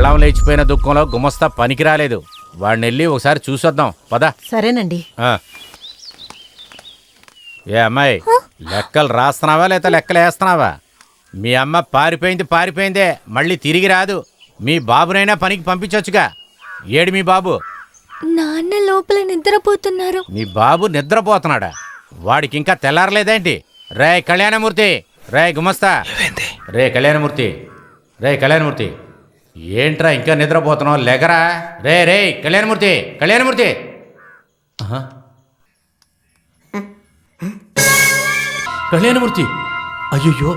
పెళ్ళాం లేచిపోయిన దుఃఖంలో గుమస్తా పనికి రాలేదు. వాడిని వెళ్ళి ఒకసారి చూసొద్దాం పద. సరేనండి. ఏ అమ్మాయి, లెక్కలు రాస్తున్నావా లేదా లెక్కలు వేస్తున్నావా? మీ అమ్మ పారిపోయిందే, మళ్ళీ తిరిగి రాదు. మీ బాబునైనా పనికి పంపించొచ్చుగా. ఏడు మీ బాబు? నాన్న లోపల నిద్రపోతున్నారు. మీ బాబు నిద్రపోతున్నాడా? వాడికి ఇంకా తెల్లారలేదేంటి? రే కళ్యాణమూర్తి, రే గుమస్తా, రే కళ్యాణమూర్తి, ఏంట్రా ఇంకా నిద్రపోతున్నావు? లెగరా. రే కళ్యాణమూర్తి. కళ్యాణమూర్తి, అయ్యో